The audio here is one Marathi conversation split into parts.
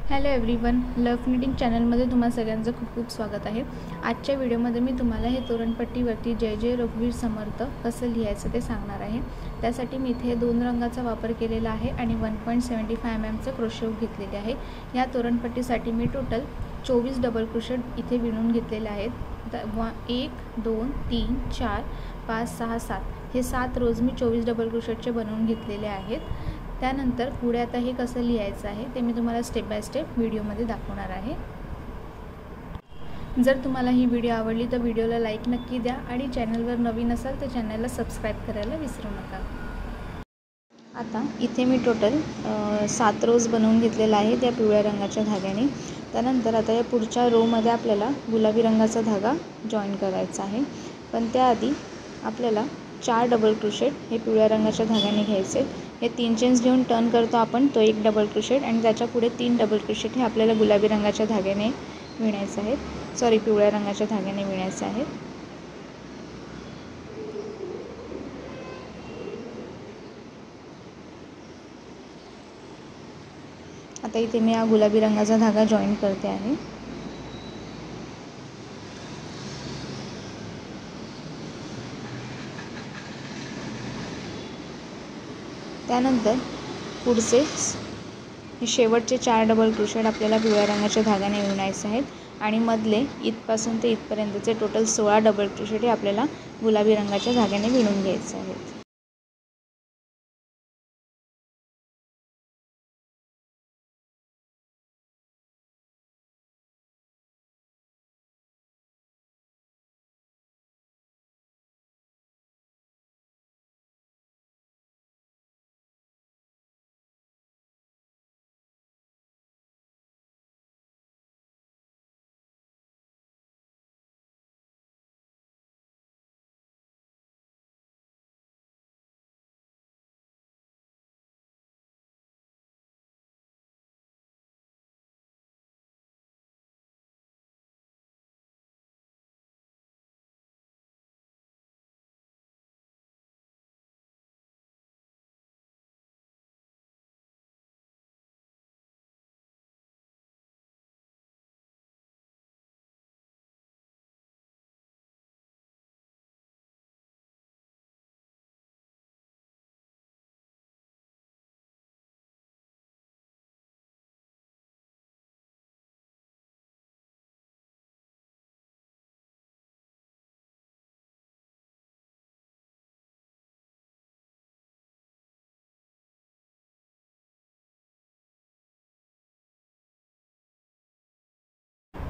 हॅलो एव्हरीवन, लव्ह निटिंग चॅनलमध्ये तुम्हा सगळ्यांचं खूप खूप स्वागत आहे। आजच्या व्हिडिओमध्ये मी तुम्हाला हे तोरणपट्टीवरती जय जय रघुवीर समर्थ कसं लिहायचं ते सांगणार आहे। त्यासाठी मी इथे 2 रंगाचा वापर केलेला आहे आणि 1.75 mm चे क्रोशे घेतलेले आहे। या तोरणपट्टीसाठी मी टोटल 24 डबल क्रोशेट इथे विणून घेतलेले आहेत। 1 2 3 4 5 6 7 हे 7 रोज मी 24 डबल क्रोशेटचे बनवून घेतलेले आहेत। त्यानंतर पुढे आता हे कसं लिहायचं आहे ते मी तुम्हाला स्टेप बाय स्टेप व्हिडिओमध्ये दाखवणार आहे। जर तुम्हाला ही व्हिडिओ आवडली तर व्हिडिओला लाईक नक्की द्या आणि चॅनलवर नवीन असाल तर चॅनलला सबस्क्राईब करायला विसरू नका। आता इथे मी टोटल 7 रोज बनवून घेतलेला आहे त्या पिवळ्या रंगाच्या धाग्याने। त्यानंतर आता या पुढच्या रोमध्ये आपल्याला गुलाबी रंगाचा धागा जॉईन करायचा आहे, पण त्याआधी आपल्याला 4 डबल क्रोशेट हे पिवळ्या रंगाच्या धाग्याने घ्यायचे। हे 3 चेन्स घेऊन टर्न करतो आपण, तो एक डबल क्रोशेट आणि त्याच्या पुढे 3 डबल क्रोशेट हे आपल्याला गुलाबी रंगाच्या धाग्याने विणायचे आहेत, पिवळ्या रंगाच्या धाग्याने विणायचे आहेत। आता इथे मी हा गुलाबी रंगाचा धागा जॉईन करते आहे। त्यानंतर पुढचे शेवटचे 4 डबल क्रोशेट आपल्याला पिवळ्या रंगाच्या धाग्याने विणायचे आहेत आणि मधले इथपासून ते इथपर्यंतचे टोटल 16 डबल क्रोशेट हे आपल्याला गुलाबी रंगाच्या धाग्याने विणून घ्यायचे आहेत।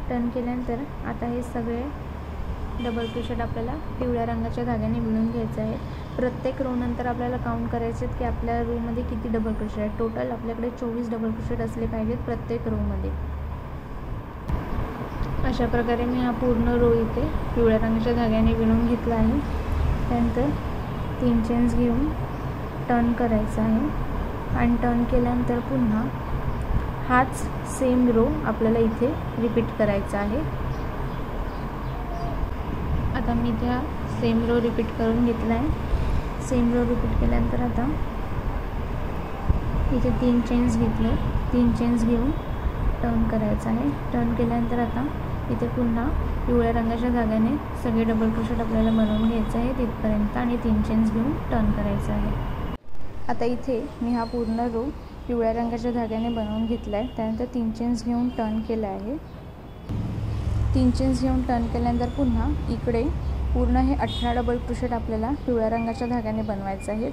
टर्न केल्यानंतर आता हे सगळे डबल क्रोशेट आपल्याला पिवळ्या रंगाच्या धाग्याने विणून घ्यायचे आहे। प्रत्येक रो नंतर आपल्याला काउंट करायचे आहेत की आपल्या रो मध्ये किती डबल क्रोशेट आहेत। टोटल आपल्याकडे 24 डबल क्रोशेट असले पाहिजेत प्रत्येक रो मध्ये। अशा प्रकारे मी हा पूर्ण रो इथे पिवळ्या रंगाच्या धाग्याने विणून घेतला आहे। त्यानंतर 3 चेन्स घेऊन टर्न करायचा आहे आणि टर्न केल्यानंतर पुन्हा हाच सेम रो आपल्याला इथे रिपीट करायचा आहे। आता मी त्या सेम रो रिपीट करून घेतला आहे। सेम रो रिपीट केल्यानंतर आता इथे 3 चेन्स घेतले, 3 चेन्स घेऊन टर्न करायचा आहे। टर्न केल्यानंतर आता इथे पुन्हा पिवळ्या रंगाच्या धाग्याने सगळे डबल क्रोशेट आपल्याला बनवून घ्यायचे आहे तिथपर्यंत आणि 3 चेन्स घेऊन टर्न करायचा आहे। आता इथे मी हा पूर्ण रो पिवळ्या रंगाच्या धाग्याने बनवून घेतला आहे। त्यानंतर 3 चेन्स घेऊन टर्न केला आहे। 3 चेन्स घेऊन टर्न केल्यानंतर पुन्हा इकडे पूर्ण हे 18 डबल क्रोशेट आपल्याला पिवळ्या रंगाच्या धाग्याने बनवायचे आहेत।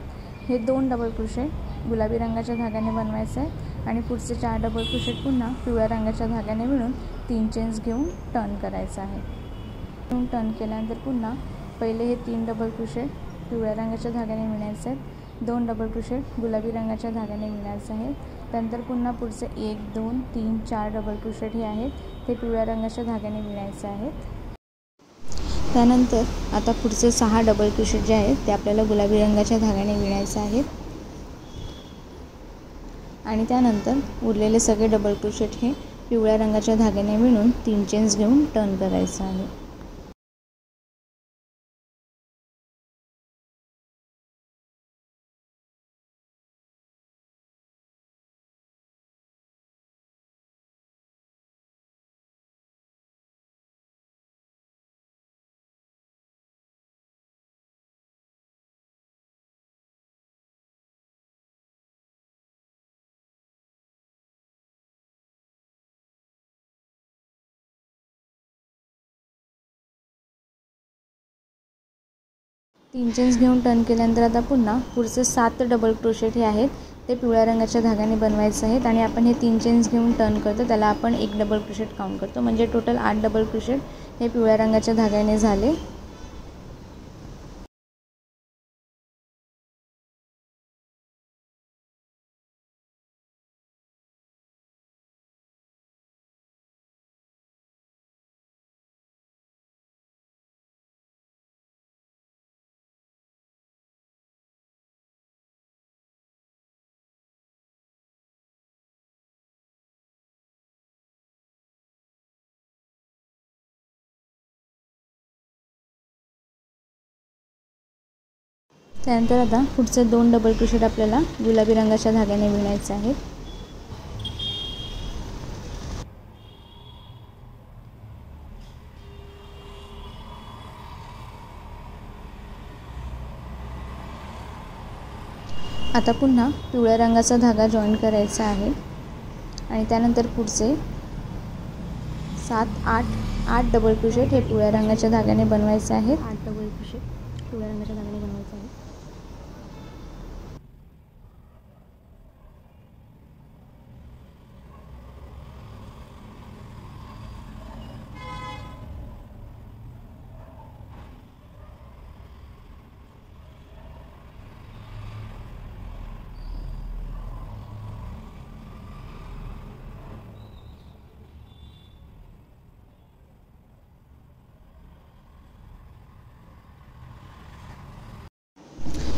हे 2 डबल क्रोशेट गुलाबी रंगाच्या धाग्याने बनवायचे आहेत आणि पुढचे 4 डबल क्रोशेट पुन्हा पिवळ्या रंगाच्या धाग्याने विणून 3 चेन्स घेऊन टर्न करायचं आहे। टर्न केल्यानंतर पुन्हा पहिले हे 3 डबल क्रोशेट पिवळ्या रंगाच्या धाग्याने विणायचे आहेत, 2 डबल क्रोशेट गुलाबी रंगाच्या धाग्याने विणायचे आहेत। त्यानंतर पुन्हा पुढचे 1 2 3 4 डबल क्रोशेट हे आहेत ते पिवळ्या रंगाच्या धाग्याने विणायचे आहेत। त्यानंतर आता पुढचे 6 डबल क्रोशेट जे आहेत ते आपल्याला गुलाबी रंगाच्या धाग्याने विणायचे आहेत आणि त्यानंतर उरलेले सगळे डबल क्रोशेट हे पिवळ्या रंगाच्या धाग्याने विणून 3 चेन्स घेऊन टर्न करायचं आहे। 3 चेन्स घेऊन टर्न केल्यानंतर आता पुन्हा पुढचे 7 डबल क्रोशेट हे आहेत ते पिवळ्या रंगाच्या धाग्याने बनवायचे आहेत आणि आपण हे 3 चेन्स घेऊन टर्न करतो त्याला आपण 1 डबल क्रोशेट काउंट करतो, म्हणजे टोटल 8 डबल क्रोशेट हे पिवळ्या रंगाच्या धाग्याने झाले। त्यानंतर आता पुढचे 2 डबल क्रोशेट आपल्याला गुलाबी रंगाच्या धाग्याने विणायचे आहेत। आता पुन्हा पिवळ्या रंगाचा धागा जॉईन करायचा आहे आणि त्यानंतर पुढचे 7-8 डबल क्रोशेट हे पिवळ्या रंगाच्या धाग्याने बनवायचे आहेत। 8 डबल क्रोशेट पिवळ्या रंगाच्या धाग्याने बनवायचे आहेत।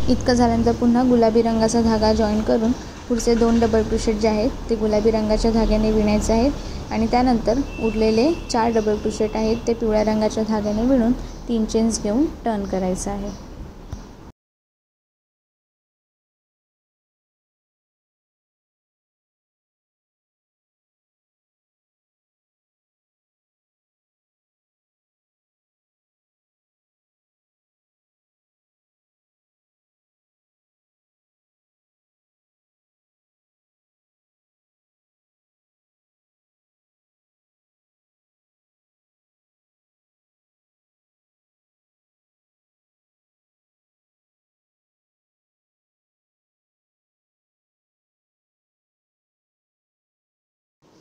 इतकं झाल्यानंतर पुन्हा गुलाबी रंगाचा धागा जॉईन करून पुढचे 2 डबल क्रोशेट जे आहेत ते गुलाबी रंगाच्या धाग्याने विणायचे आहेत आणि त्यानंतर उरलेले 4 डबल क्रोशेट आहेत ते पिवळ्या रंगाच्या धाग्याने विणून 3 चेन्स घेऊन टर्न करायचं आहे।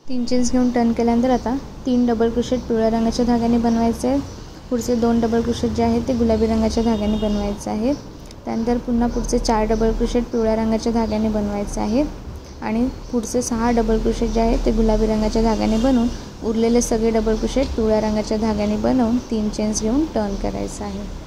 तीन चेन्स घेऊन टर्न केल्यानंतर आता 3 डबल क्रोशेट पिवळ्या रंगाच्या धाग्याने बनवायचे आहेत। पुढचे 2 डबल क्रोशेट जे आहेत ते गुलाबी रंगाच्या धाग्याने बनवायचे आहेत। त्यानंतर पुन्हा पुढचे 4 डबल क्रोशेट पिवळ्या रंगाच्या धाग्याने बनवायचे आहेत आणि पुढचे 6 डबल क्रोशेट जे आहेत ते गुलाबी रंगाच्या धाग्याने बनवून उरलेले सगळे डबल क्रोशेट पिवळ्या रंगाच्या धाग्याने बनवून 3 चेन्स घेऊन टर्न करायचं आहे।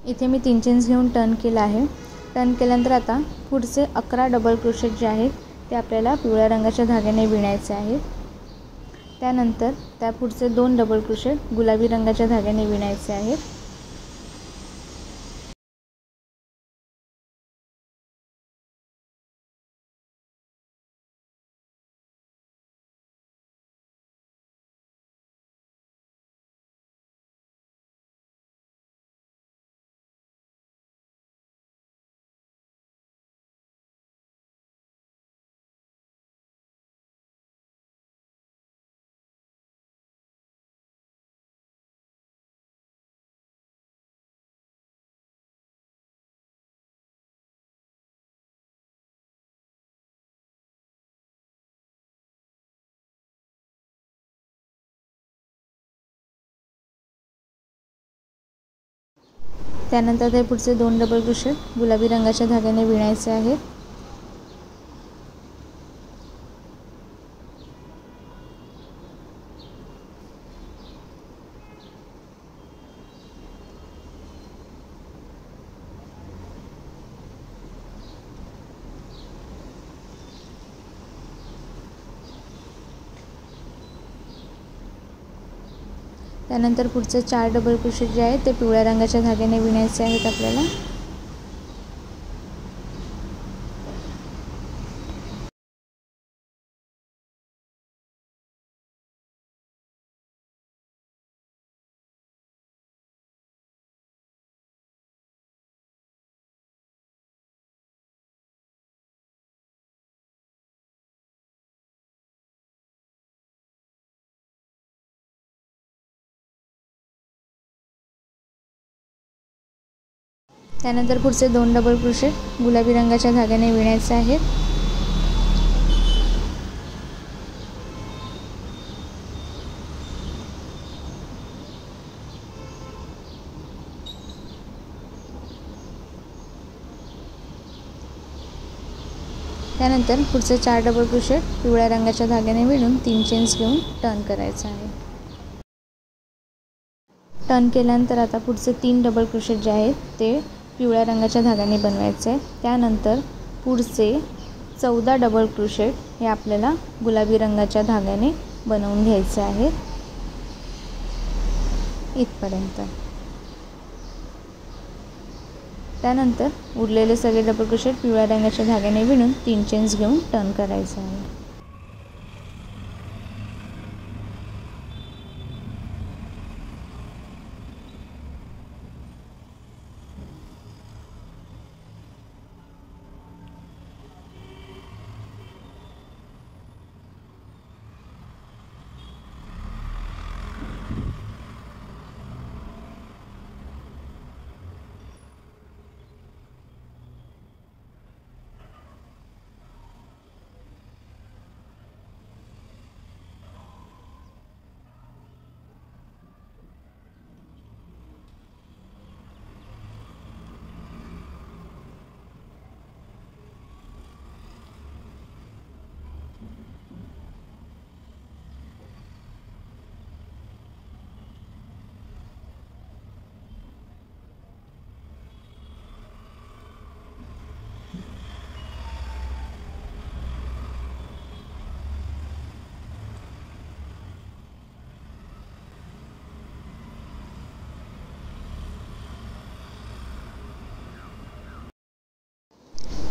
इथे मी 3 चेन्स घेऊन टर्न केला आहे। टर्न केल्यानंतर आता पुढचे 11 डबल क्रोशेट जे आहेत ते आपल्याला पिवळ्या रंगाच्या धाग्याने विणायचे आहेत। त्यानंतर त्या पुढचे 2 डबल क्रोशेट गुलाबी रंगाच्या धाग्याने विणायचे आहेत। त्यानंतर ते पुढचे 2 डबल क्रोशेट गुलाबी रंगाच्या धाग्याने विणायचे आहेत. त्यानंतर पुढचे 4 डबल क्रोशेट जे आहेत ते पिवळ्या रंगाच्या धाग्याने विणायचे आहेत आपल्याला. त्यानंतर पुढचे 2 डबल क्रोशेट गुलाबी रंगाच्या धाग्याने विणायचे आहेत. त्यानंतर पुढचे 4 डबल क्रोशेट पिवळ्या रंगाच्या धाग्याने विणून 3 चेन्स घेऊन टर्न करायचं आहे. टर्न केल्यानंतर आता पुढचे 3 डबल क्रोशेट जे आहेत ते पिवळ्या रंगाच्या धाग्याने बनवायचे आहे. त्यानंतर पुढचे 14 डबल क्रोशेट हे आपल्याला गुलाबी रंगाच्या धाग्याने बनवून घ्यायचे आहेत इथपर्यंत. त्यानंतर उरलेले सगळे डबल क्रोशेट पिवळ्या रंगाच्या धाग्याने विणून 3 चेन्स घेऊन टर्न करायचे आहे.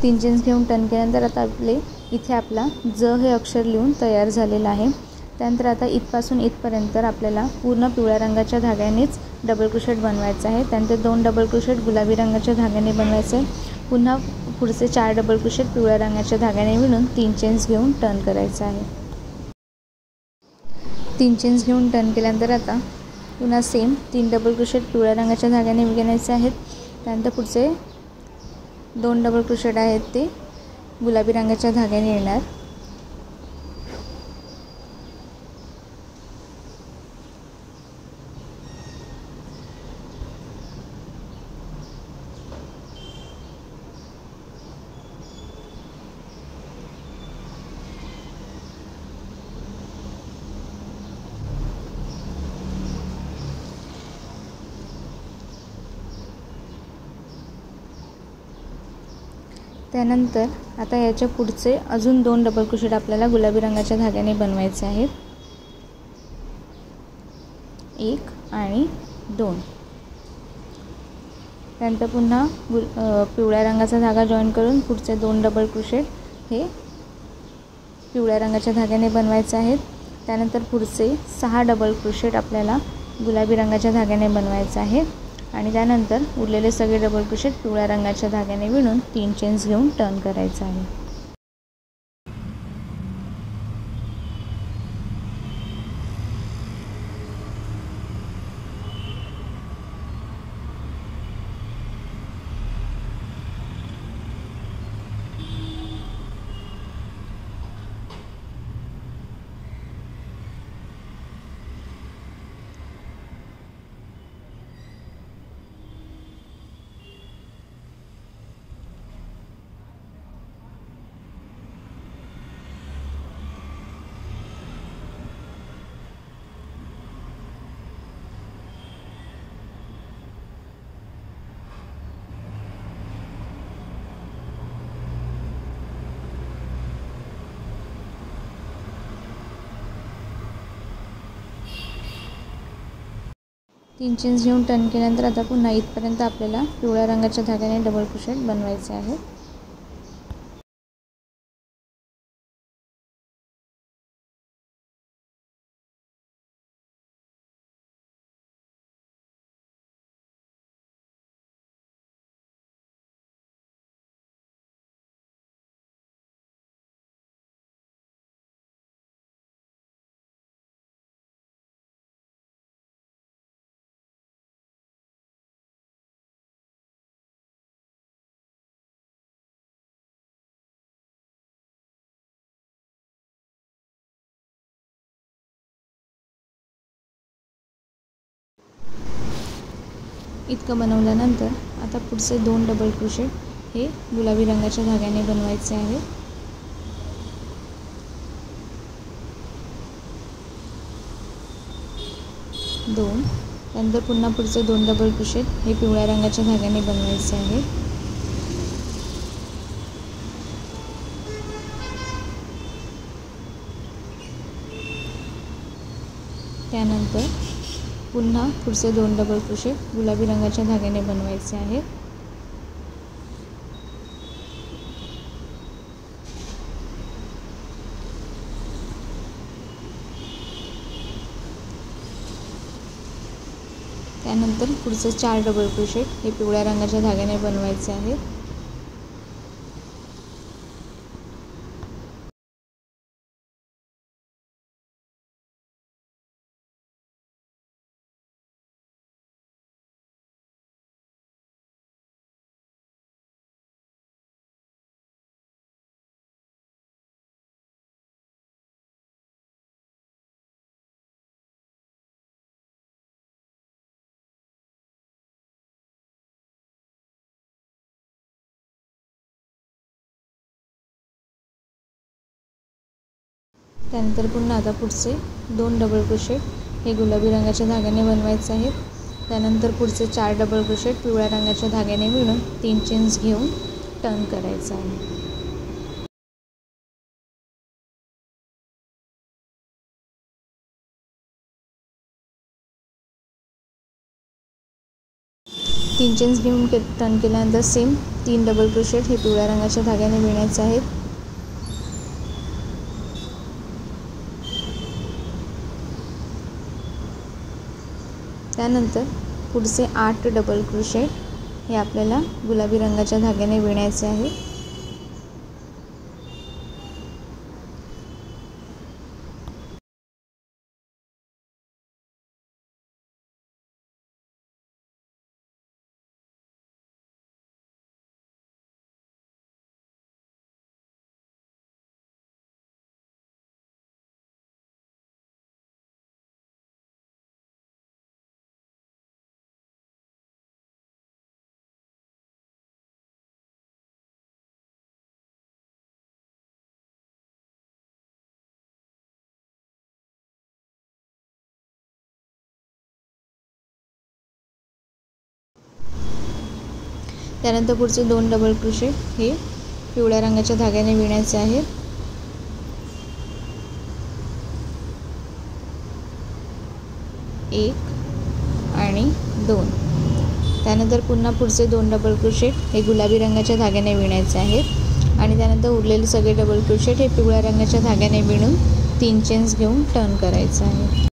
तीन चेन्स घेऊन टर्न केल्यानंतर आता इथे आपला ज हे अक्षर लिहून तयार झालेलं आहे. त्यानंतर आता इथपासून इथपर्यंत आपल्याला पूर्ण पिवळ्या रंगाच्या धाग्यानेच डबल क्रोशेट बनवायचं आहे. त्यानंतर 2 डबल क्रोशेट गुलाबी रंगाच्या धाग्याने बनवायचे आहे. पुन्हा पुढचे 4 डबल क्रोशेट पिवळ्या रंगाच्या धाग्याने विणून 3 चेन्स घेऊन टर्न करायचं आहे. 3 चेन्स घेऊन टर्न केल्यानंतर आता पुन्हा सेम 3 डबल क्रोशेट पिवळ्या रंगाच्या धाग्याने विणायचे आहेत. त्यानंतर पुढचे 2 डबल क्रोशेट आहेत ते गुलाबी रंगाच्या धाग्याने येणार. त्यानंतर आता याच्या पुढचे अजून 2 डबल क्रोशेट आपल्याला गुलाबी रंगाच्या धाग्याने बनवायचे आहेत. 1 आणि 2. त्यानंतर पुन्हा पिवळ्या रंगाचा धागा जॉईन करून पुढचे 2 डबल क्रोशेट हे पिवळ्या रंगाच्या धाग्याने बनवायचे आहेत. त्यानंतर पुढचे 6 डबल क्रोशेट आपल्याला गुलाबी रंगाच्या धाग्याने बनवायचे आहे. आणि त्यानंतर उरलेले सगळे डबल क्रोशेट पिवळ्या रंगाच्या धाग्याने विणून 3 चेन्स घेऊन टर्न करायचं आहे. 3 चेन्स घेऊन टर्न केल्यानंतर आता पुन्हा इथपर्यंत आपल्याला पिवळ्या रंगाच्या धाग्याने डबल क्रोशेट बनवायचे आहे. इतकं बनवल्यानंतर आता पुढचे 2 डबल क्रोशेट हे गुलाबी रंगाच्या धाग्याने बनवायचे आहे. 2. त्यानंतर पुन्हा पुढचे 2 डबल क्रोशेट हे पिवळ्या रंगाच्या धाग्याने बनवायचे आहे. त्यानंतर पुन्हा पुढचे 2 डबल क्रोशेट गुलाबी रंगाच्या धाग्याने बनवायचे आहेत. त्यानंतर पुढचे 4 डबल क्रोशेट हे पिवळ्या रंगाच्या धाग्याने बनवायचे आहेत. त्यानंतर पुन्हा आता पुढचे 2 डबल क्रोशेट हे गुलाबी रंगाच्या धाग्याने बनवायचे आहेत. त्यानंतर पुढचे 4 डबल क्रोशेट पिवळ्या रंगाच्या धाग्याने विणून 3 चेन्स घेऊन टर्न करायचं आहे. तीन चेन्स घेऊन टर्न केल्यानंतर सेम 3 डबल क्रोशेट हे पिवळ्या रंगाच्या धाग्याने विणायचे आहेत. त्यानंतर पुढचे 8 डबल क्रोशेट हे आपल्याला गुलाबी रंगाच्या धाग्याने विणायचे आहे. त्यानंतर पुढचे 2 डबल क्रोशेट हे पिवळ्या रंगाच्या धाग्याने विणायचे आहेत. एक आणि 2. त्यानंतर पुन्हा पुढचे 2 डबल क्रोशेट हे गुलाबी रंगाच्या धाग्याने विणायचे आहेत आणि त्यानंतर उरलेले सगळे डबल क्रोशेट हे पिवळ्या रंगाच्या धाग्याने विणून 3 चेन्स घेऊन टर्न करायचं आहे.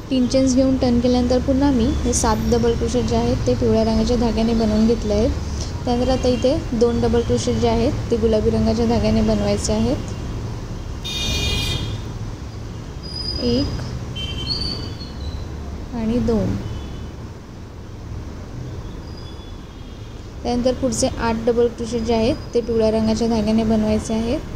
तीन चेन्स घेऊन टर्न केल्यानंतर पुन्हा मी हे 7 डबल क्रोशेट जे आहेत ते पिवळ्या रंगाच्या धाग्याने बनवून घेतले आहेत. त्यानंतर आता इथे 2 डबल क्रोशेट जे आहेत ते गुलाबी रंगाच्या धाग्याने बनवायचे आहेत. 1 आणि 2. त्यानंतर पुढचे 8 डबल क्रोशेट जे आहेत ते पिवळ्या रंगाच्या धाग्याने बनवायचे आहेत.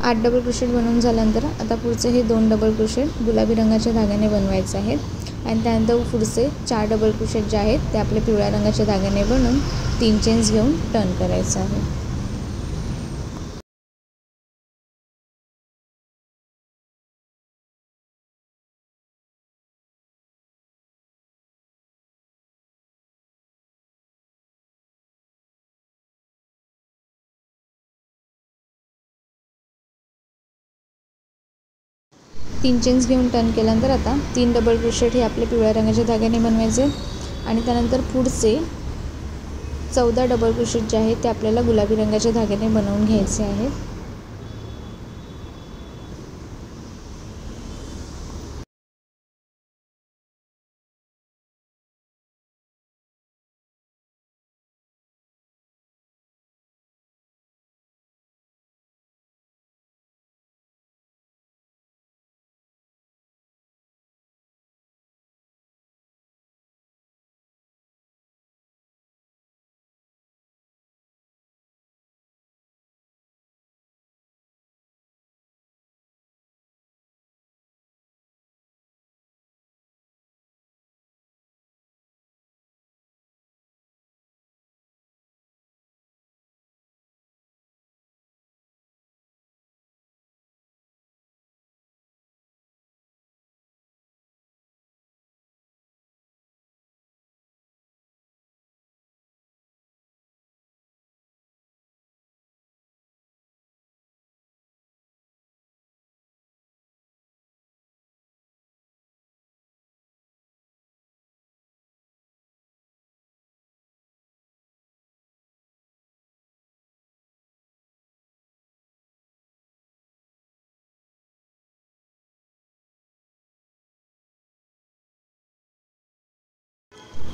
8 डबल क्रोशेट बनवून झाल्यानंतर आता पुढचे हे 2 डबल क्रोशेट गुलाबी रंगाच्या धाग्याने बनवायचे आहेत आणि त्यानंतर पुढचे 4 डबल क्रोशेट जे आहेत ते आपल्या पिवळ्या रंगाच्या धाग्याने बनवून 3 चेन्स घेऊन टर्न करायचं आहे. तीन चेन्स घेऊन टर्न केल्यानंतर आता 3 डबल क्रोशेट हे आपल्या पिवळ्या रंगाच्या धाग्याने बनवायचे आणि त्यानंतर पुढचे 14 डबल क्रोशेट जे आहेत ते आपल्याला गुलाबी रंगाच्या धाग्याने बनवून घ्यायचे आहेत.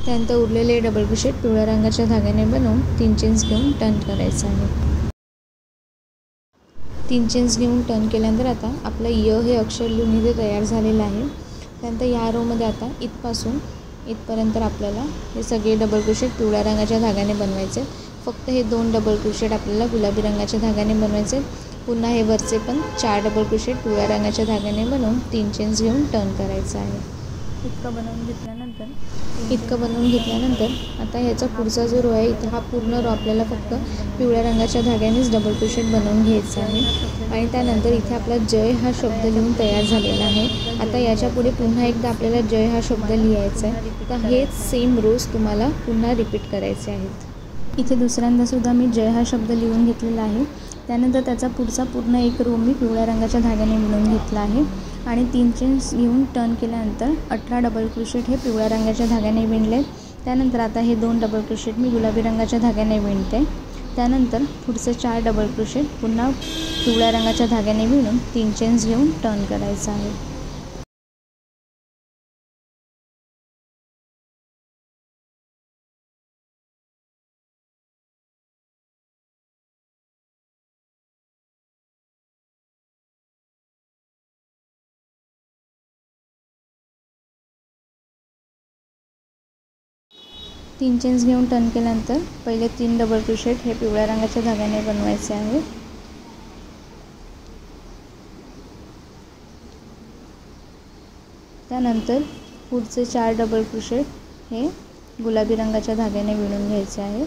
त्यानंतर उरलेले डबल क्रोशेट पिवळ्या रंगाच्या धाग्याने बनवून 3 चेन्स घेऊन टर्न करायचं आहे. 3 चेन्स घेऊन टर्न केल्यानंतर आता आपलं य हे अक्षर लिहून इथे तयार झालेलं आहे. त्यानंतर या रोमध्ये आता इथपासून इथपर्यंत आपल्याला हे सगळे डबल क्रोशेट पिवळ्या रंगाच्या धाग्याने बनवायचे. फक्त हे 2 डबल क्रोशेट आपल्याला गुलाबी रंगाच्या धाग्याने बनवायचे. पुन्हा हे वरचे पण 4 डबल क्रोशेट पिवळ्या रंगाच्या धाग्याने बनवून 3 चेन्स घेऊन टर्न करायचं आहे. इतकं बनवून घेतल्यानंतर आता ह्याचा पुढचा जो रो आहे इथं हा पूर्ण रो आपल्याला फक्त पिवळ्या रंगाच्या धाग्यानेच डबल क्रोशेट बनवून घ्यायचा आहे आणि त्यानंतर इथे आपला जय हा शब्द लिहून तयार झालेला आहे. आता याच्या पुढे पुन्हा एकदा आपल्याला जय हा शब्द लिहायचा आहे. तर हेच सेम रोज तुम्हाला पुन्हा रिपीट करायचे आहेत. इथे दुसऱ्यांदासुद्धा मी जय हा शब्द लिहून घेतलेला आहे. त्यानंतर त्याचा पुढचा पूर्ण एक रो मी पिवळ्या रंगाच्या धाग्याने विणून घेतला आहे आणि 3 चेन्स घेऊन टर्न केल्यानंतर 18 डबल क्रोशेट हे पिवळ्या रंगाच्या धाग्याने विणले. त्यानंतर आता हे 2 डबल क्रोशेट मी गुलाबी रंगाच्या धाग्याने विणते. त्यानंतर पुढचे 4 डबल क्रोशेट पुन्हा पिवळ्या रंगाच्या धाग्याने विणून 3 चेन्स घेऊन टर्न करायचं आहे. तीन चेन्स घेऊन टर्न केल्यानंतर पहिले 3 डबल क्रोशेट हे पिवळ्या रंगाच्या धाग्याने बनवायचे आहे. त्यानंतर पुढचे 4 डबल क्रोशेट हे गुलाबी रंगाच्या धाग्याने विणून घ्यायचे आहे.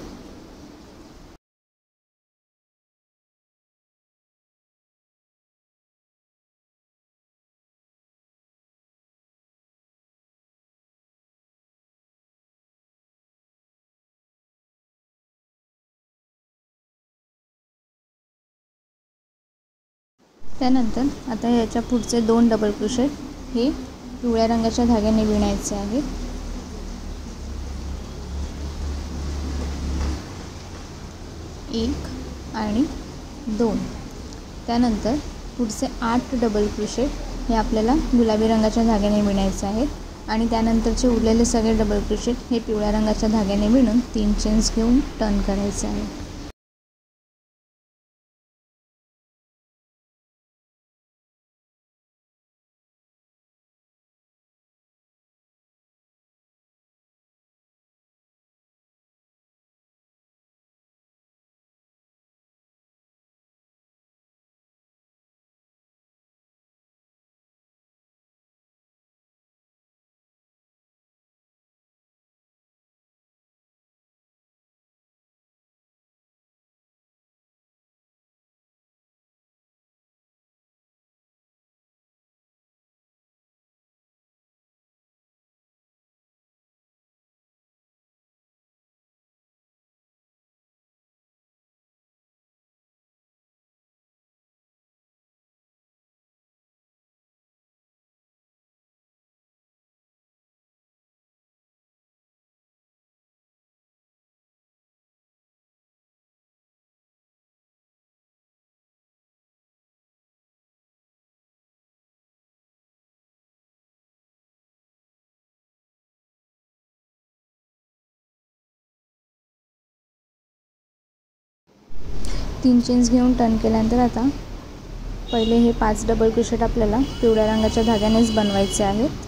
त्यानंतर आता याच्या पुढचे 2 डबल क्रोशेट हे पिवळ्या रंगाच्या धाग्याने विणायचे आहेत. एक आणि 2. त्यानंतर पुढचे 8 डबल क्रोशेट हे आपल्याला गुलाबी रंगाच्या धाग्याने विणायचे आहेत आणि त्यानंतरचे उरलेले सगळे डबल क्रोशेट हे पिवळ्या रंगाच्या धाग्याने विणून 3 चेन्स घेऊन टर्न करायचे आहे. 3 चेन्स घेऊन टर्न केल्यानंतर आता पहिले हे 5 डबल क्रोशेट आपल्याला पिवळ्या रंगाच्या धाग्यानेच बनवायचे आहेत.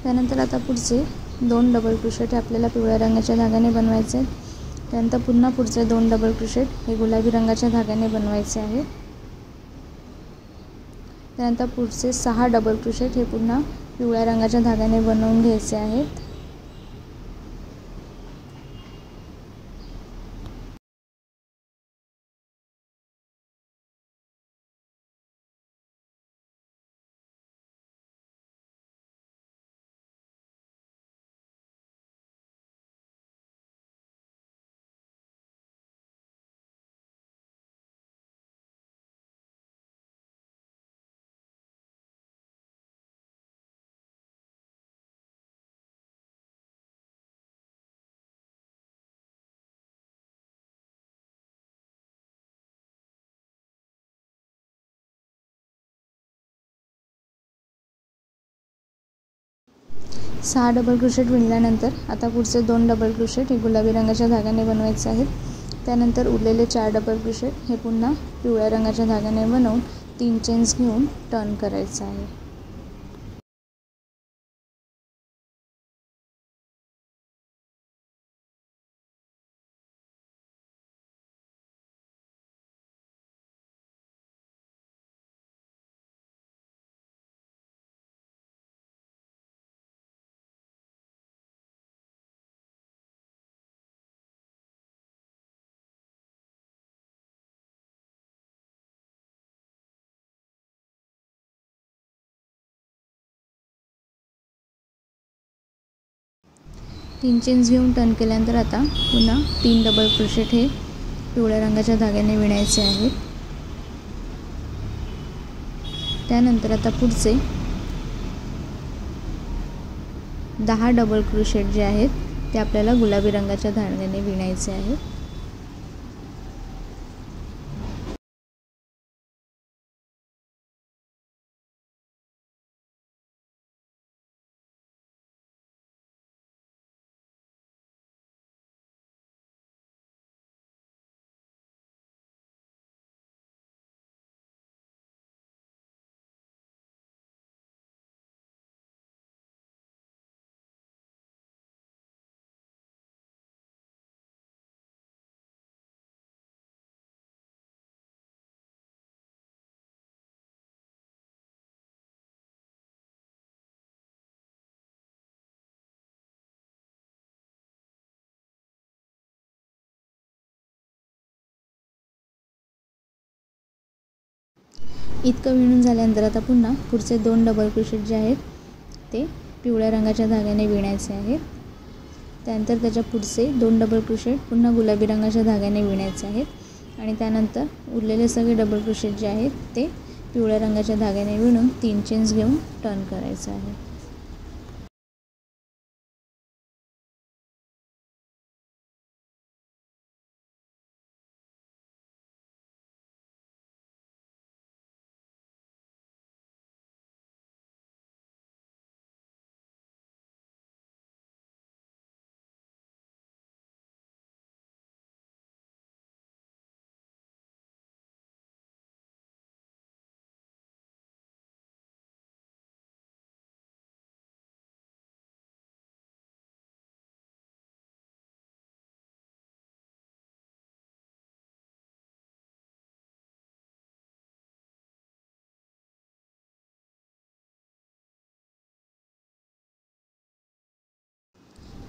त्यानंतर आता पुढचे 2 डबल क्रोशेट हे आपल्याला पिवळ्या रंगाच्या धाग्याने बनवायचे आहेत. त्यानंतर पुन्हा पुढचे 2 डबल क्रोशेट हे गुलाबी रंगाच्या धाग्याने बनवायचे आहेत. त्यानंतर पुढचे 6 डबल क्रोशेट हे पुन्हा पिवळ्या रंगाच्या धाग्याने बनवून घ्यायचे आहेत. सहा डबल क्रोशेट विणल्यानंतर आता पुढचे 2 डबल क्रोशेट हे गुलाबी रंगाच्या धाग्याने बनवायचे आहेत. त्यानंतर उरलेले 4 डबल क्रोशेट हे पुन्हा पिवळ्या रंगाच्या धाग्याने बनवून 3 चेन्स घेऊन टर्न करायचं आहे. तीन चेन्स घेऊन टर्न केल्यानंतर आता पुन्हा 3 डबल क्रोशेट हे पिवळ्या रंगाच्या धाग्याने विणायचे आहेत. त्यानंतर आता पुढचे 10 डबल क्रोशेट जे आहेत ते आपल्याला गुलाबी रंगाच्या धाग्याने विणायचे आहेत. इतकं विणून झाल्यानंतर आता पुन्हा पुढचे 2 डबल क्रोशेट जे आहेत ते पिवळ्या रंगाच्या धाग्याने विणायचे आहेत. त्यानंतर त्याच्या पुढचे 2 डबल क्रोशेट पुन्हा गुलाबी रंगाच्या धाग्याने विणायचे आहेत आणि त्यानंतर उरलेले सगळे डबल क्रोशेट जे आहेत ते पिवळ्या रंगाच्या धाग्याने विणून 3 चेन्स घेऊन टर्न करायचं आहे.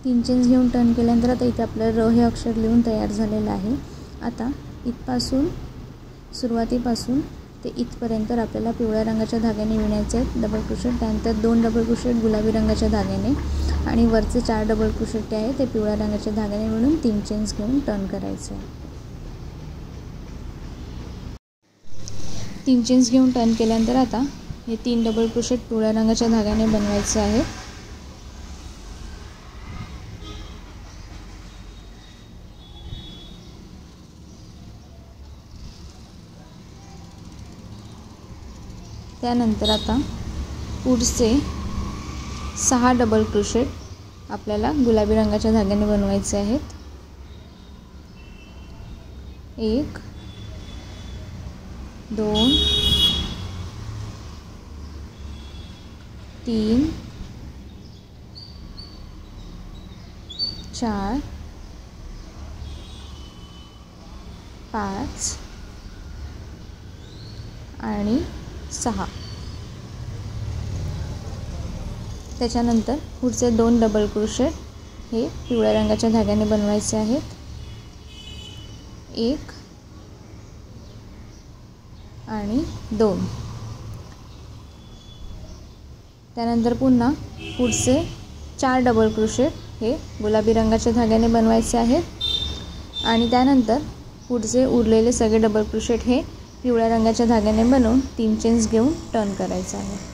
तीन चेन्स घेऊन टर्न केल्यानंतर आता इथे आपलं र हे अक्षर लिहून तयार झालेलं आहे. आता इथपासून सुरुवातीपासून ते इथपर्यंत आपल्याला पिवळ्या रंगाच्या धाग्याने विणायचे आहेत डबल क्रोशेट. त्यानंतर 2 डबल क्रोशेट गुलाबी रंगाच्या धाग्याने आणि वरचे 4 डबल क्रोशेट जे आहे ते पिवळ्या रंगाच्या धाग्याने विणून 3 चेन्स घेऊन टर्न करायचे आहे. 3 चेन्स घेऊन टर्न केल्यानंतर आता हे 3 डबल क्रोशेट पिवळ्या रंगाच्या धाग्याने बनवायचे आहे. त्यानंतर आता पुढचे 6 डबल क्रोशेट आपल्याला गुलाबी रंगाच्या धाग्याने बनवायचे आहेत. 1 2 3 4 5 आणि 6. त्याच्यानंतर पुढचे 2 डबल क्रोशेट हे पिवळ्या रंगाच्या धाग्याने बनवायचे आहेत. 1 आणि 2. त्यानंतर पुन्हा पुढचे 4 डबल क्रोशेट हे गुलाबी रंगाच्या धाग्याने बनवायचे आहेत आणि त्यानंतर पुढचे उरलेले सगळे डबल क्रोशेट हे पिवळ्या रंगाच्या धाग्याने बनवून 3 चेन्स घेऊन टर्न करायचं आहे.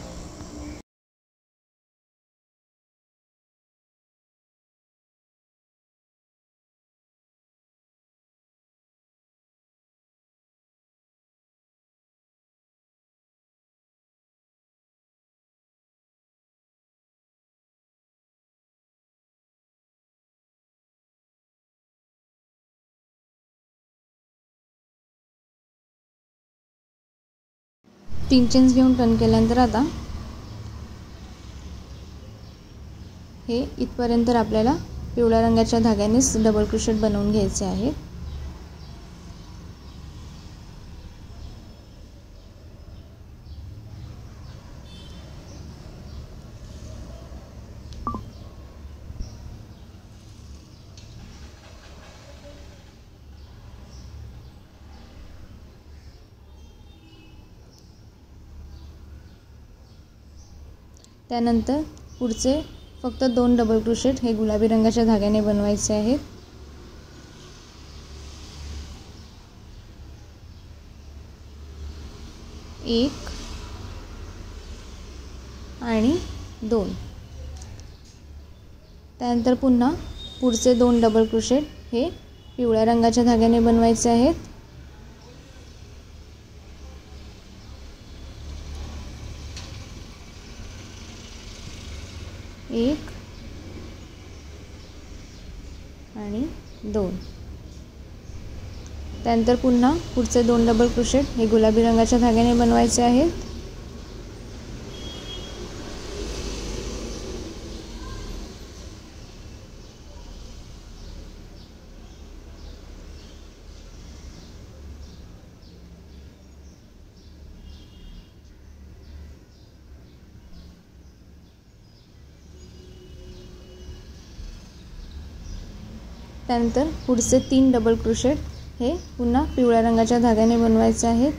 तीन चेन्स घेऊन टर्न केल्यानंतर आता हे इथपर्यंत आपल्याला पिवळ्या रंगाच्या धाग्यानेच डबल क्रोशेट बनवून घ्यायचे आहे. त्यानंतर पुढचे फक्त 2 डबल क्रोशेट हे गुलाबी रंगाच्या धाग्याने बनवायचे आहेत. 1 आणि 2. त्यानंतर पुन्हा पुढचे 2 डबल क्रोशेट हे पिवळ्या रंगाच्या धाग्याने बनवायचे आहेत. 1 आणि 2. त्यानंतर पुन्हा पुढचे 2 डबल क्रोशेट हे गुलाबी रंगाच्या धाग्याने बनवायचे आहेत. त्यानंतर पुढचे 3 डबल क्रोशेट हे पुन्हा पिवळ्या रंगाच्या धाग्याने बनवायचे आहेत.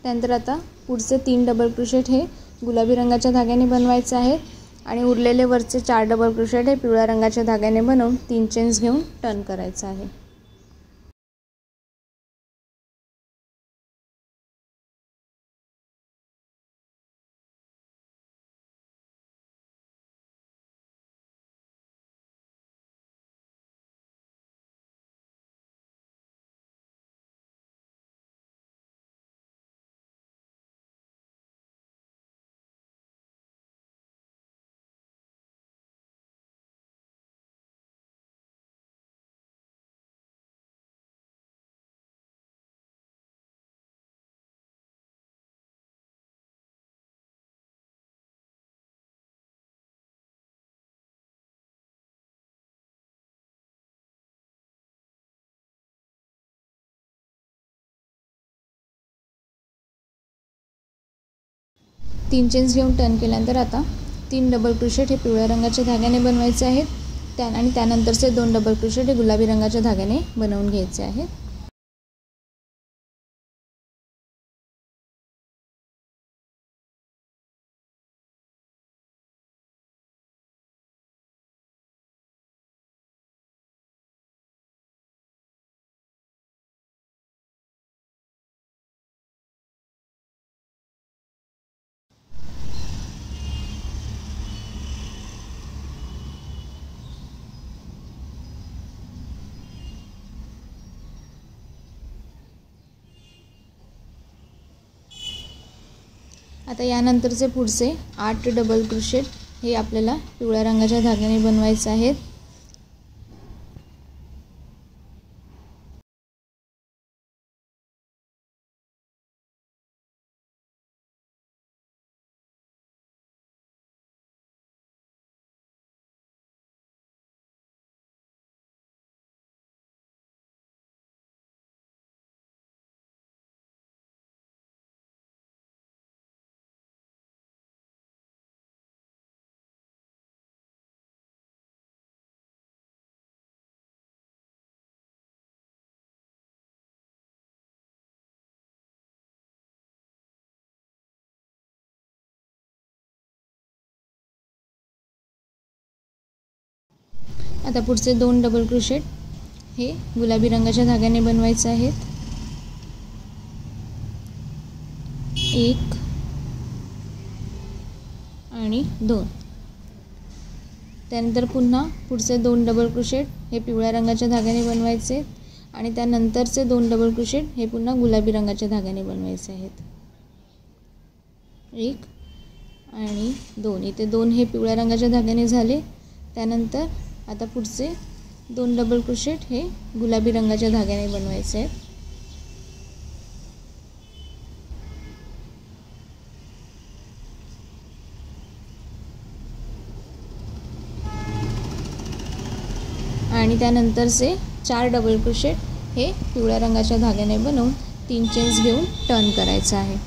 त्यानंतर आता पुढचे 3 डबल क्रोशेट हे गुलाबी रंगाच्या धाग्याने बनवायचे आहेत आणि उरलेले वरचे 4 डबल क्रोशेट हे पिवळ्या रंगाच्या धाग्याने बनवून 3 चेन्स घेऊन टर्न करायचं आहे. 3 चेन्स घेऊन टर्न केल्यानंतर आता 3 डबल क्रोशेट हे पिवळ्या रंगाच्या धाग्याने बनवायचे आहेत आणि त्यानंतरचे 2 डबल क्रोशेट हे गुलाबी रंगाच्या धाग्याने बनवून घ्यायचे आहेत. आता यानंतरचे पुढचे 8 डबल क्रोशेट हे आपल्याला पिवळ्या रंगाच्या धाग्याने बनवायचे आहेत. आता पुढचे 2 डबल क्रोशेट हे गुलाबी रंगाच्या धाग्याने बनवायचे आहेत. 1 आणि 2. त्यानंतर पुन्हा पुढचे 2 डबल क्रोशेट हे पिवळ्या रंगाच्या धाग्याने बनवायचे आणि त्यानंतरचे 2 डबल क्रोशेट हे पुन्हा गुलाबी रंगाच्या धाग्याने बनवायचे आहेत. 1 आणि 2. इथे 2 हे पिवळ्या रंगाच्या धाग्याने झाले. त्यानंतर आता पुढचे 2 डबल क्रोशेट हे गुलाबी रंगाच्या धाग्याने बनवायचे आहेत. आणि त्यानंतरचे 4 डबल क्रोशेट हे पिवळ्या रंगाच्या धाग्याने बनवून 3 चेन्स घेऊन टर्न करायचं आहे.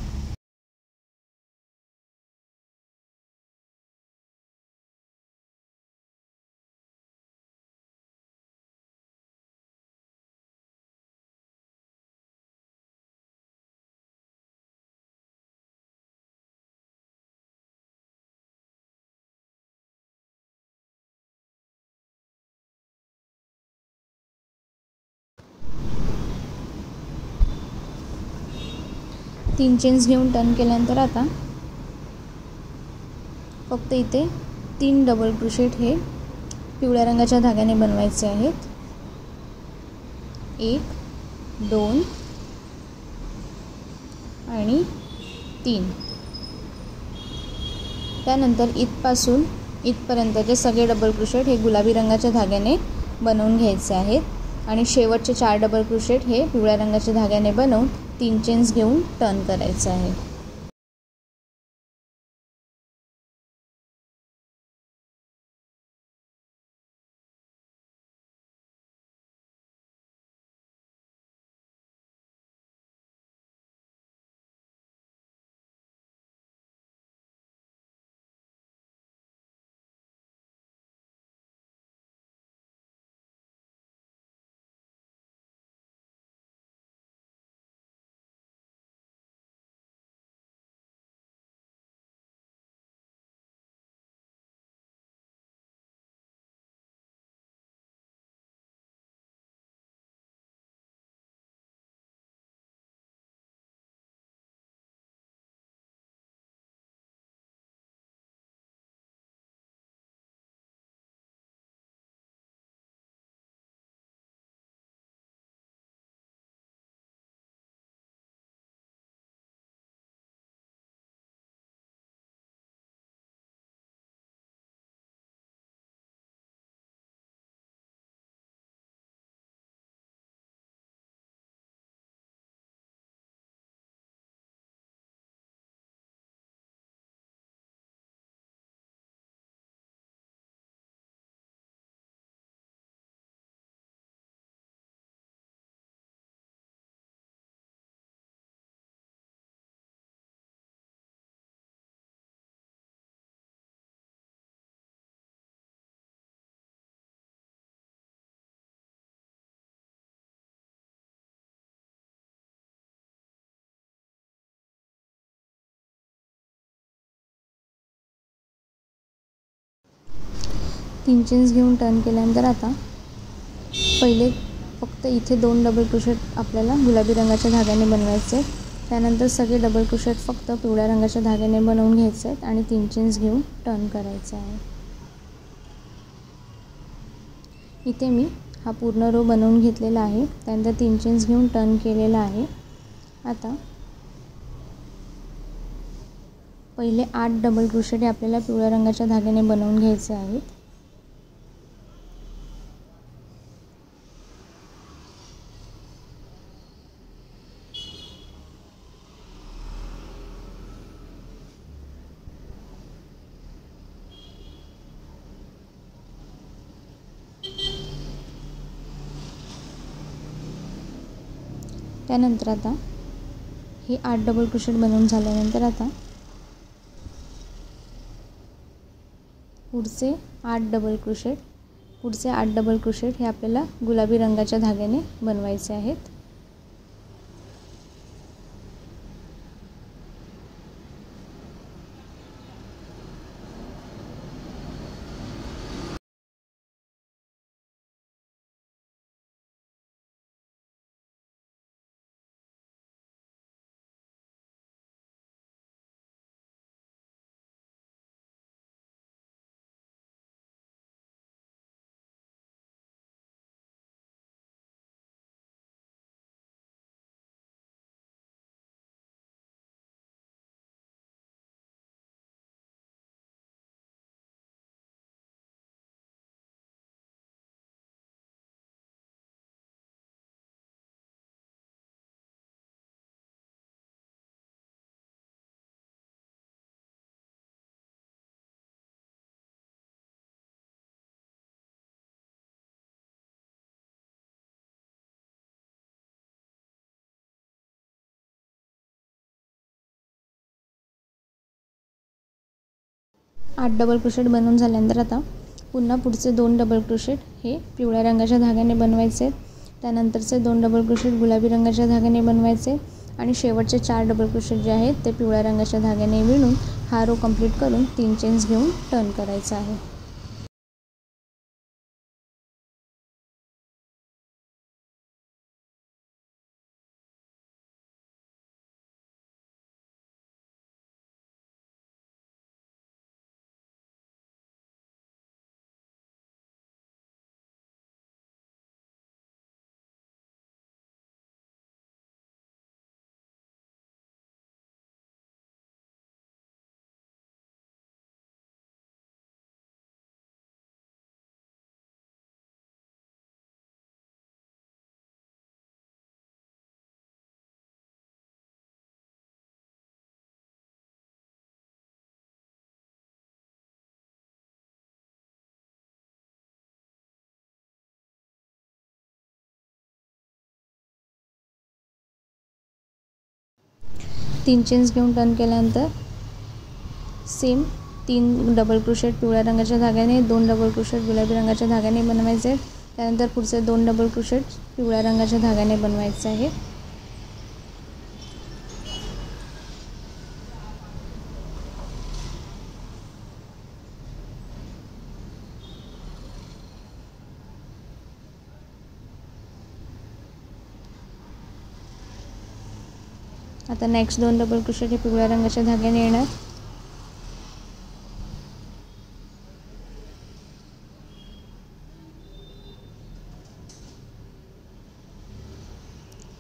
तीन चेन्स घेऊन टर्न केल्यानंतर आता फक्त इथे 3 डबल क्रोशेट हे पिवळ्या रंगाच्या धाग्याने बनवायचे आहेत. 1 2 आणि 3. त्यानंतर इथपासून इथपर्यंतचे सगळे डबल क्रोशेट हे गुलाबी रंगाच्या धाग्याने बनवून घ्यायचे आहेत आणि शेवटचे 4 डबल क्रोशेट हे पिवळ्या रंगाच्या धाग्याने बनवून 3 चेन्स घेऊन टर्न करायचं आहे. 3 चेन्स घेऊन टर्न केल्यानंतर आता पहिले फक्त इथे 2 डबल क्रोशेट आपल्याला गुलाबी रंगाच्या धाग्याने बनवायचे आहेत. त्यानंतर सगळे डबल क्रोशेट फक्त पिवळ्या रंगाच्या धाग्याने बनवून घ्यायचे आहेत आणि 3 चेन्स घेऊन टर्न करायचे आहे. इथे मी हा पूर्ण रो बनवून घेतलेला आहे. त्यानंतर 3 चेन्स घेऊन टर्न केलेला आहे. आता पहिले 8 डबल क्रोशेट आपल्याला पिवळ्या रंगाच्या धाग्याने बनवून घ्यायचे आहेत. त्यानंतर आता हे 8 डबल क्रोशेट बनवून झाल्यानंतर आता पुढचे 8 डबल क्रोशेट हे आपल्याला गुलाबी रंगाच्या धाग्याने बनवायचे आहेत. आठ डबल क्रोशेट बनवून झाल्यानंतर आता पुन्हा पुढचे 2 डबल क्रोशेट हे पिवळ्या रंगाच्या धाग्याने बनवायचे. त्यानंतरचे 2 डबल क्रोशेट गुलाबी रंगाच्या धाग्याने बनवायचे आणि शेवटचे 4 डबल क्रोशेट जे आहेत ते पिवळ्या रंगाच्या धाग्याने विणून हा रो कंप्लीट करून 3 चेन्स घेऊन टर्न करायचा आहे. तीन चेन्स घेऊन टर्न केल्यानंतर सेम 3 डबल क्रोशेट पिवळ्या रंगाच्या धाग्याने, 2 डबल क्रोशेट गुलाबी रंगाच्या धाग्याने बनवायचे. त्यानंतर पुढचे 2 डबल क्रोशेट पिवळ्या रंगाच्या धाग्याने बनवायचे आहेत. आता नेक्स्ट 2 डबल क्रोशेट हे पिवळ्या रंगाच्या धाग्याने येणार.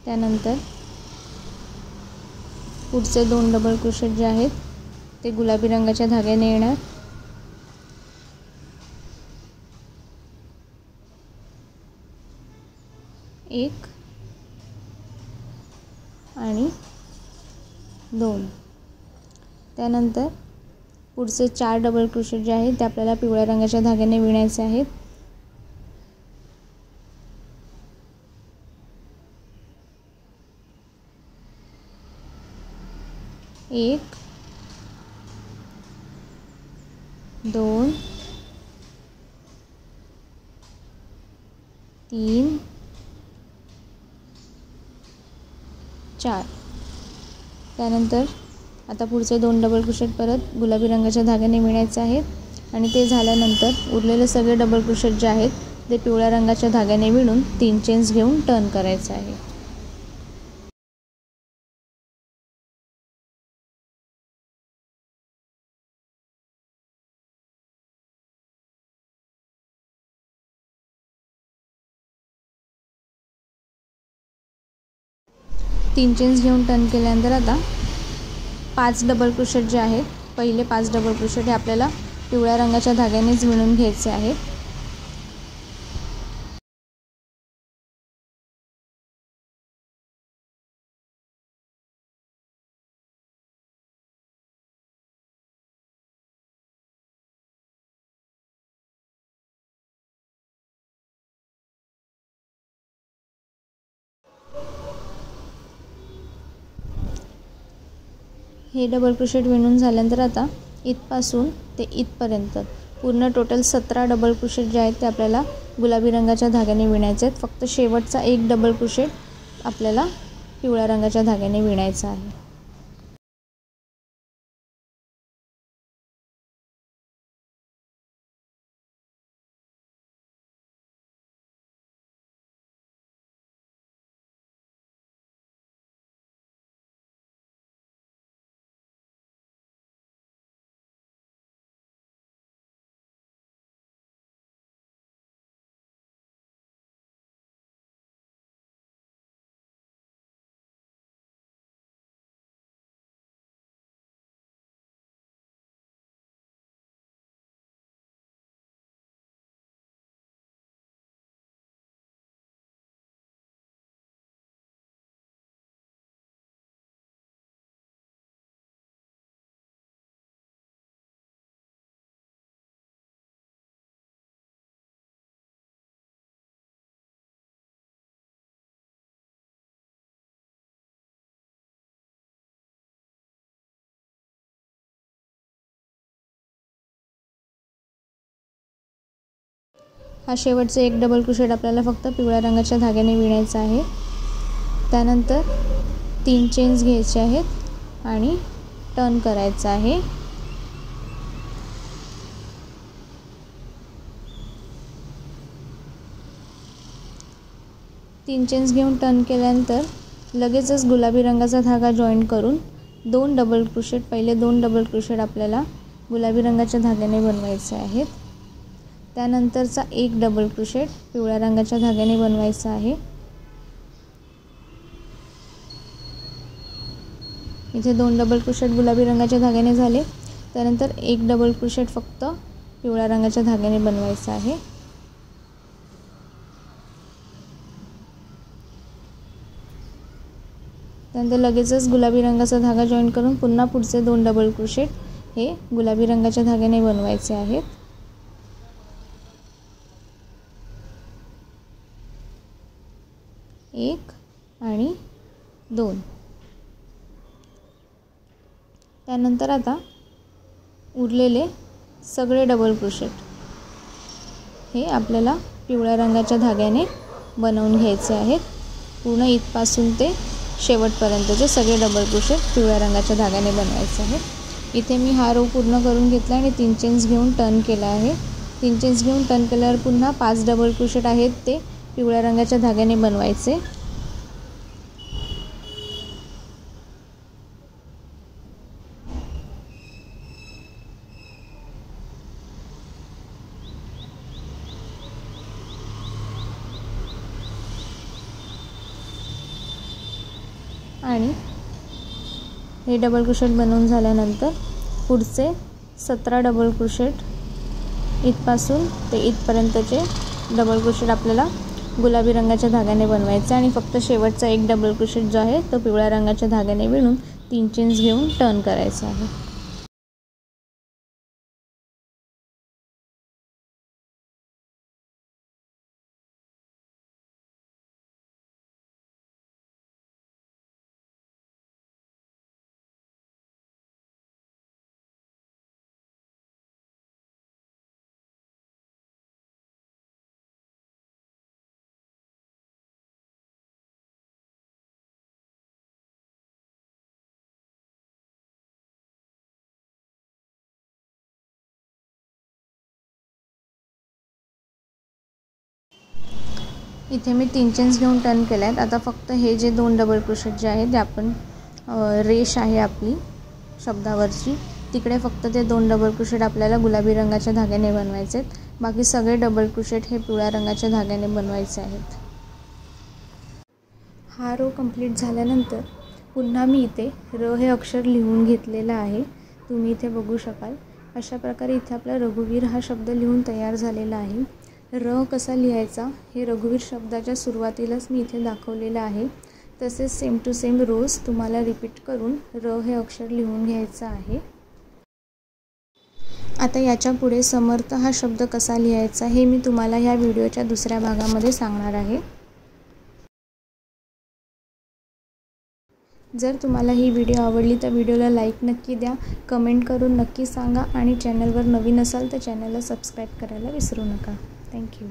त्यानंतर पुढचे 2 डबल क्रोशेट जे आहेत ते गुलाबी रंगाच्या धाग्याने येणार. एक आणि 2. त्यानंतर पुढचे 4 डबल क्रोशेट जे आहेत ते आपल्याला पिवळ्या रंगाच्या धाग्याने विणायचे आहेत. एक, 2, 3, 4. त्यानंतर आता पुढचे 2 डबल क्रोशेट परत गुलाबी रंगाच्या धाग्याने विणायचे आहेत आणि ते झाल्यानंतर उरलेले सगळे डबल क्रोशेट जे आहेत ते पिवळ्या रंगाच्या धाग्याने विणून 3 चेन्स घेऊन टर्न करायचं आहे. तीन चेन्स घेऊन टर्न केल्यानंतर आता 5 डबल क्रोशेट जे आहेत, पहिले 5 डबल क्रोशेट हे आपल्याला पिवळ्या रंगाच्या धाग्यानेच विणून घ्यायचे आहेत. हे डबल क्रोशेट विणून झाल्यानंतर आता इथपासून ते इथपर्यंत पूर्ण टोटल 17 डबल क्रोशेट जे आहेत ते आपल्याला गुलाबी रंगाच्या धाग्याने विणायचे आहेत. फक्त शेवटचा एक डबल क्रोशेट आपल्याला पिवळ्या रंगाच्या धाग्याने विणायचा आहे. हा शेवटचा एक डबल क्रोशेट आपल्याला फक्त पिवळ्या रंगाच्या धाग्याने विणायचा आहे. त्यानंतर 3 चेन्स घ्यायचे आहेत आणि टर्न करायचं आहे. तीन चेन्स घेऊन टर्न केल्यानंतर लगेचच गुलाबी रंगाचा धागा जॉईन करून 2 डबल क्रोशेट, पहिले 2 डबल क्रोशेट आपल्याला गुलाबी रंगाच्या धाग्याने बनवायचे आहेत. त्यानंतरचा एक डबल क्रोशेट पिवळ्या रंगाच्या धाग्याने बनवायचा आहे. इथे 2 डबल क्रोशेट गुलाबी रंगाच्या धाग्याने झाले. त्यानंतर एक डबल क्रोशेट फक्त पिवळ्या रंगाच्या धाग्याने बनवायचा आहे. त्यानंतर लगेचच गुलाबी रंगाचा धागा जॉईन करून पुन्हा पुढचे 2 डबल क्रोशेट हे गुलाबी रंगाच्या धाग्याने बनवायचे आहेत. एक आणि 2. त्यानंतर आता उरलेले सगळे डबल क्रोशेट हे आपल्याला पिवळ्या रंगाच्या धाग्याने बनवून घ्यायचे आहेत. पूर्ण इथपासून ते शेवटपर्यंतचे सगळे डबल क्रोशेट पिवळ्या रंगाच्या धाग्याने बनवायचे आहेत. इथे मी हा रो पूर्ण करून घेतला आणि 3 चेन्स घेऊन टर्न केला आहे. 3 चेन्स घेऊन टर्न केल्यावर पुन्हा 5 डबल क्रोशेट आहेत ते पिवळ्या रंगाच्या धाग्याने बनवायचे. आणि हे डबल क्रोशेट बनवून झाल्यानंतर पुढचे 17 डबल क्रोशेट इथपासून ते इथपर्यंतचे डबल क्रोशेट आपल्याला गुलाबी रंगाच्या धाग्याने बनवायचे आणि फक्त शेवटचा एक डबल क्रोशेट जो आहे तो पिवळ्या रंगाच्या धाग्याने विणून 3 चेन्स घेऊन टर्न करायचा आहे. इथे मी 3 चेन्स घेऊन टर्न केले आहेत. आता फक्त हे जे 2 डबल क्रोशेट जे आहे ते आपण रेष आहे आपली शब्दावरची तिकडे फक्त ते 2 डबल क्रोशेट आपल्याला गुलाबी रंगाच्या धाग्याने बनवायचे आहेत. बाकी सगळे डबल क्रोशेट हे पिवळ्या रंगाच्या धाग्याने बनवायचे आहेत. हा रो कंप्लीट झाल्यानंतर पुन्हा मी इथे र हे अक्षर लिहून घेतलेलं आहे. तुम्ही इथे बघू शकाल. अशा प्रकारे इथे आपला रघुवीर हा शब्द लिहून तयार झालेला आहे. र कसा लिहायचा हे रघुवीर शब्दाच्या सुरुवातीलाच मी इथे दाखवलेलं आहे. तसेच सेम टू सेम रोज तुम्हाला रिपीट करून र हे अक्षर लिहून घ्यायचं आहे. आता याच्या पुढे समर्थ हा शब्द कसा लिहायचा हे मी तुम्हाला ह्या व्हिडिओच्या दुसऱ्या भागामध्ये सांगणार आहे. जर तुम्हाला ही व्हिडिओ आवडली तर व्हिडिओला लाईक नक्की द्या, कमेंट करून नक्की सांगा आणि चॅनलवर नवीन असाल तर चॅनलला सबस्क्राईब करायला विसरू नका. थँक्यू.